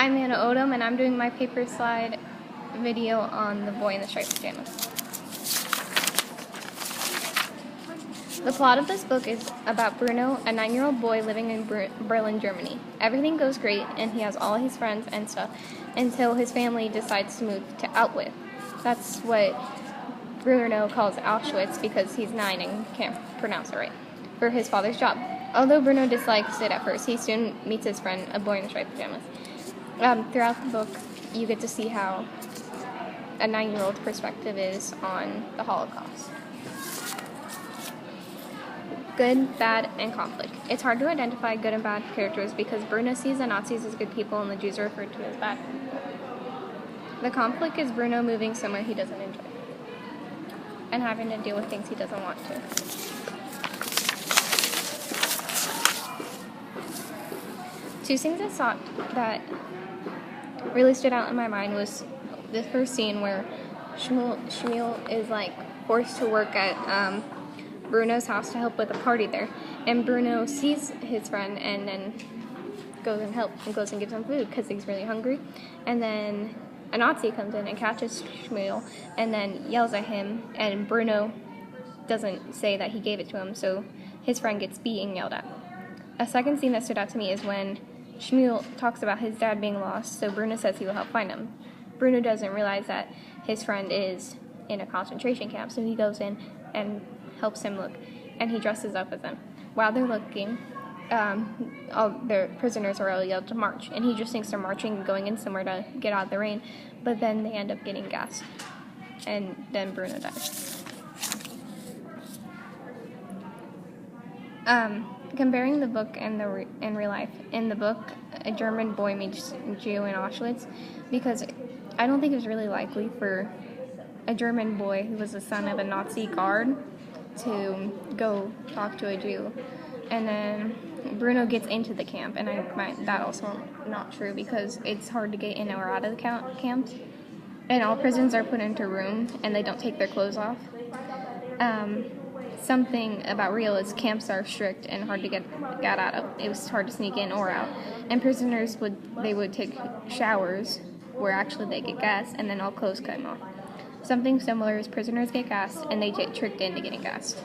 I'm Anna Odom, and I'm doing my paper slide video on The Boy in the Striped Pajamas. The plot of this book is about Bruno, a 9-year-old boy living in Berlin, Germany. Everything goes great, and he has all his friends and stuff, until his family decides to move to Auschwitz. That's what Bruno calls Auschwitz because he's 9 and can't pronounce it right, for his father's job. Although Bruno dislikes it at first, he soon meets his friend, a boy in the striped pajamas. Throughout the book, you get to see how a 9-year-old perspective is on the Holocaust. Good, bad, and conflict. It's hard to identify good and bad characters because Bruno sees the Nazis as good people and the Jews are referred to as bad. The conflict is Bruno moving somewhere he doesn't enjoy and having to deal with things he doesn't want to. Two things I saw that really stood out in my mind was the first scene where Shmuel is forced to work at Bruno's house to help with a party there, and Bruno sees his friend and then goes and gives him food because he's really hungry, and then a Nazi comes in and catches Shmuel and then yells at him, and Bruno doesn't say that he gave it to him, so his friend gets beat and yelled at. A second scene that stood out to me is when Shmuel talks about his dad being lost, so Bruno says he will help find him. Bruno doesn't realize that his friend is in a concentration camp, so he goes in and helps him look, and he dresses up as him. While they're looking, all the prisoners are all yelled to march, and he just thinks they're marching and going in somewhere to get out of the rain, but then they end up getting gassed, and then Bruno dies. Comparing the book and in real life. In the book, a German boy meets a Jew in Auschwitz because I don't think it was really likely for a German boy who was the son of a Nazi guard to go talk to a Jew. And then Bruno gets into the camp, and I find that also not true because it's hard to get in or out of the camps. And all prisoners are put into a room, and they don't take their clothes off. Something about real is camps are strict and hard to get out of. It was hard to sneak in or out. And prisoners would take showers where actually they get gassed, and then all clothes come off. Something similar is prisoners get gassed, and they get tricked into getting gassed.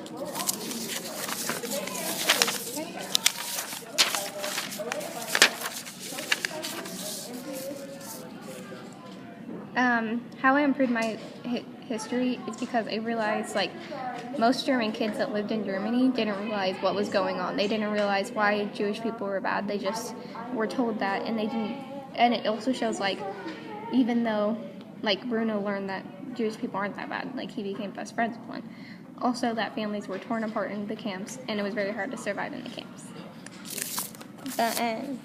How I improved my history is because I realized most German kids that lived in Germany didn't realize what was going on. They didn't realize why Jewish people were bad. They just were told that, and they didn't. And it also shows even though Bruno learned that Jewish people aren't that bad, he became best friends with one. Also, that families were torn apart in the camps, and it was very hard to survive in the camps. The end.